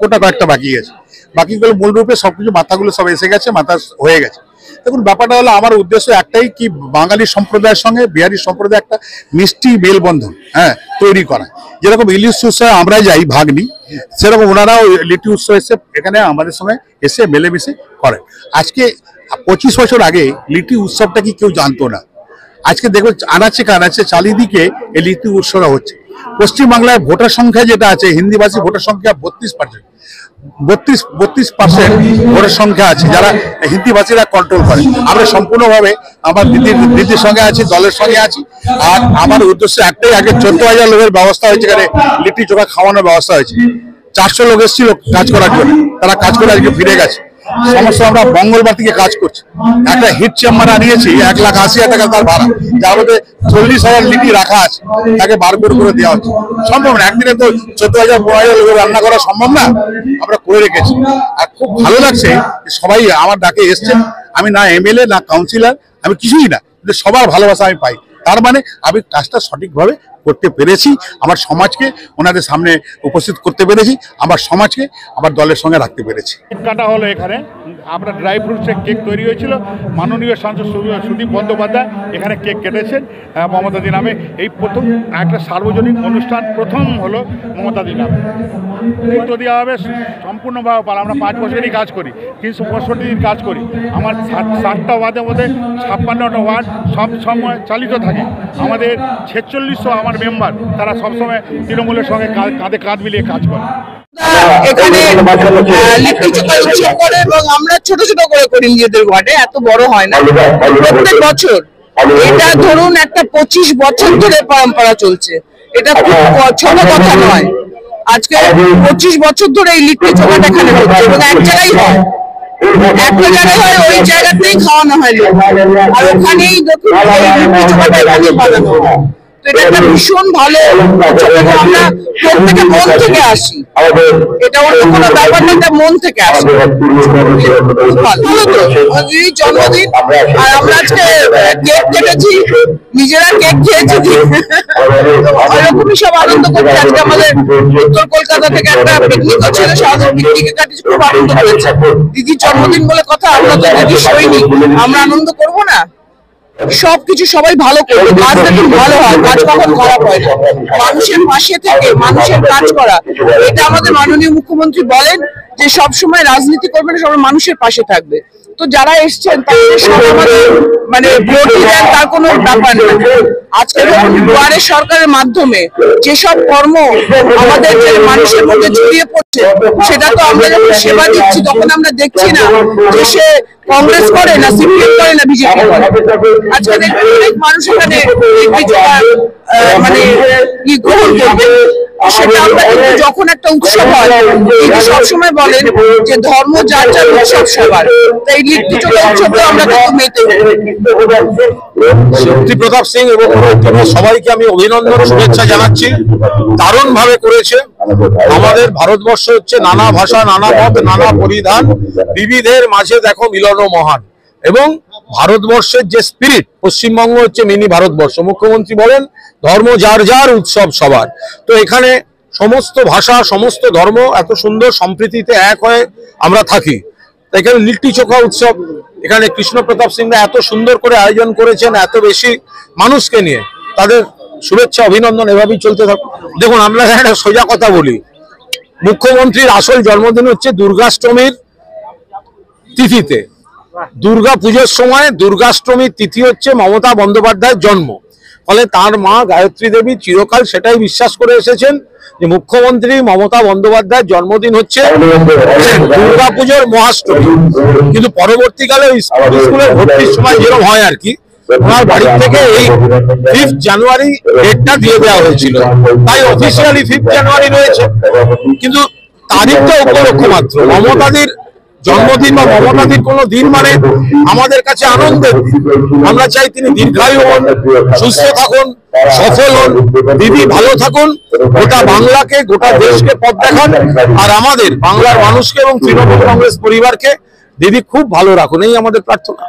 অল্পটা কয়েকটা বাকি আছে, বাকিগুলো মূলরূপে সবকিছু মাথাগুলো সব এসে গেছে, মাথা হয়ে গেছে। দেখুন ব্যাপারটা হলো আমার উদ্দেশ্য একটাই, কি বাঙালি সম্প্রদায়ের সঙ্গে বিহারি সম্প্রদায় একটা মিষ্টি মেলবন্ধন তৈরি করা। যেরকম ইলিশ উৎসবে আমরা যাই ভাগ নিই, সেরকম ওনারাও লিট্টি উৎসব এসে এখানে আমাদের সঙ্গে এসে মিলেমিশে করেন। আজকে 25 বছর আগে লিট্টি উৎসবটা কি কেউ জানতো না। আজকে দেখো আনাচে কানাচে চারিদিকে এই লিট্টি উৎসবটা হচ্ছে। পশ্চিমবাংলায় ভোটার সংখ্যা যেটা আছে, হিন্দিভাষী ভোটার সংখ্যা 32%, 32% ভোটার সংখ্যা আছে যারা হিন্দিভাষীরা কন্ট্রোল করে। আমরা সম্পূর্ণভাবে আমার দিদির সঙ্গে আছি, দলের সঙ্গে আছি। আর আমার উদ্দেশ্য একটাই, আগে 14,000 লোকের ব্যবস্থা হয়েছে, এখানে লিট্টি চোখা খাওয়ানোর ব্যবস্থা হয়েছে। 400 লোক এসেছিল কাজ করার জন্য, তারা কাজ করে আজকে ফিরে গেছে। সমস্ত আমরা মঙ্গলবার থেকে কাজ করছি। একটা হিট চেম্বার আনিয়েছি, 1,80,000 টাকা তার ভাড়া, যার মধ্যে 40,000 লিট্টি রাখা আছে, তাকে বার করে দেওয়া হচ্ছে। সম্ভব না, একদিনে তো 14,000-15,000 লোকের রান্না করা সম্ভব না, আমরা করে রেখেছি। আর খুব ভালো লাগছে সবাই আমার ডাকে এসছে। আমি না এমএলএ না কাউন্সিলর, আমি কিছুই না, কিন্তু সবার ভালোবাসা আমি পাই। তার মানে আমি কাজটা সঠিকভাবে করতে পেরেছি, আমার সমাজকে ওনাদের সামনে উপস্থিত করতে পেরেছি, আমার সমাজকে আমার দলের সঙ্গে রাখতে পেরেছি। কাটা হলো এখানে আপনার ড্রাই ফ্রুটসের কেক তৈরি হয়েছিল। মাননীয় সাংসদ সুদীপ বন্দ্যোপাধ্যায় এখানে কেক কেটেছেন মমতাদি নামে। এই প্রথম একটা সার্বজনীন অনুষ্ঠান প্রথম হলো মমতাদি নামে। কিন্তু দেওয়া হবে সম্পূর্ণভাবে পালা। আমরা 5 বছরই কাজ করি, 365 দিন কাজ করি। আমার 60টা ওয়ার্ডের মধ্যে 56টা ওয়ার্ড সব সময় চালিত থাকে। আমাদের 4600 আমার মেম্বার, তারা সবসময় তৃণমূলের সঙ্গে কাঁধে কাঁধ মিলিয়ে কাজ করে। এখানে লিট্টি চোখা উৎসব করে এবং আমরা ছোট ছোট করে করি নিজেদের ওয়ার্ডে, এত বড় হয় না প্রত্যেক বছর। এটা ধরুন একটা 25 বছর ধরে পরম্পরা চলছে, এটা খুব ছোট কথা নয়। আজকে 25 বছর ধরে এই লিট্টি চোখাটা এখানে হচ্ছে এবং এক জায়গায় হয়, একটা জায়গায় হয়, ওই জায়গাতেই খাওয়ানো হয় লোক, আর ওখানেই লিট্টি চোখাটা এখানে বানানো হয়। তো এটা একটা ভীষণ ভালো উৎসব এবং আমরা প্রত্যেকে মন থেকে আসি। এটা অন্য কোনো ব্যাপার না, এটা মন থেকে আসে। ভালো তো দিদির জন্মদিন, আর আমরা আজকে কেক কেটেছি, নিজেরা কেক খেয়েছি, এরকমই সব আনন্দ করছি। আজকে আমাদের উত্তর কলকাতা থেকে একটা পিকনিকও ছিল, সাধারণ পিকনিকে কাটিয়েছি, খুব আনন্দ করেছে। দিদির জন্মদিন বলে কথা, আমরা তো দিদির সৈনিক, আমরা আনন্দ করবো না? সবকিছু সবাই ভালো করবে, কাজ দেখুন ভালো হয়, কাজ কখন খারাপ হয় না। মানুষের পাশে থেকে মানুষের কাজ করা, এটা আমাদের মাননীয় মুখ্যমন্ত্রী বলেন যে সবসময় রাজনীতি করবে না, সবাই মানুষের পাশে থাকবে। তো যারা এসছেন তাদের সব আমাদের মানে ভোট দেন, তার কোনো ব্যাপার না। আজকে দুয়ারে সরকারের মাধ্যমে যেসব কর্ম আমাদের মানুষের মধ্যে ছড়িয়ে পড়ছে, সেটা তো আমরা যখন সেবা দিচ্ছি তখন আমরা দেখছি না যে সে কংগ্রেস করে না সিপিএম করে না বিজেপি করে। আজকে দেখবেন অনেক মানুষ এখানে মানে গ্রহণ করবে। সেটা আমরা কিন্তু যখন একটা উৎসব হয়, তিনি সবসময় বলেন যে ধর্ম যার যার, উৎসব সবার। তাই লিট্টি চোখা উৎসবটা আমরা কিন্তু মেতে শক্তি প্রতাপ সিং এবং সবাইকে আমি অভিনন্দন শুভেচ্ছা জানাচ্ছি। দারুণ ভাবে করেছে। আমাদের ভারতবর্ষ হচ্ছে নানা ভাষা, নানা মত, নানা পরিধান, বিবিধের মাঝে দেখো মিলন মহান। এবং ভারতবর্ষের যে স্পিরিট, পশ্চিমবঙ্গ হচ্ছে মিনি ভারতবর্ষ। মুখ্যমন্ত্রী বলেন ধর্ম যার যার, উৎসব সবার। তো এখানে সমস্ত ভাষা, সমস্ত ধর্ম এত সুন্দর সম্প্রীতিতে এক হয়ে আমরা থাকি। এখানে লিট্টি চোখা উৎসব, এখানে কৃষ্ণ প্রতাপ সিংরা এত সুন্দর করে আয়োজন করেছেন, এত বেশি মানুষকে নিয়ে, তাদের শুভেচ্ছা অভিনন্দন, এভাবেই চলতে থাকুক। দেখুন আমরা একটা সোজা কথা বলি, মুখ্যমন্ত্রীর আসল জন্মদিন হচ্ছে দুর্গাষ্টমীর তিথিতে। দুর্গা পুজোর সময় দুর্গাষ্টমীর তিথি হচ্ছে মমতা বন্দ্যোপাধ্যায়ের জন্ম। ফলে তার মা গায়ত্রী দেবী চিরকাল সেটাই বিশ্বাস করে এসেছেন যে মুখ্যমন্ত্রী মমতা বন্দ্যোপাধ্যায়ের জন্মদিন হচ্ছে দুর্গাপুজোর মহাষ্টমী। কিন্তু পরবর্তীকালে স্কুলের ভর্তির সময় যেরকম হয় আর কি, ওনার বাড়ির থেকে এই 5 জানুয়ারি ডেটটা দিয়ে দেওয়া হয়েছিল, তাই অফিসিয়ালি 5 জানুয়ারি রয়েছে। কিন্তু তারিখটা উপলক্ষ মাত্র। মমতাদির জন্মদিন বা মমতাদির কোনো দিন মানে আমাদের কাছে আনন্দের। আমরা চাই তিনি দীর্ঘায়ু হন, সুস্থ থাকুন, সফল হন, দিদি ভালো থাকুন, গোটা বাংলাকে, গোটা দেশকে পথ দেখান, আর আমাদের বাংলার মানুষকে এবং তৃণমূল কংগ্রেস পরিবারকে দিদি খুব ভালো রাখুন, এই আমাদের প্রার্থনা।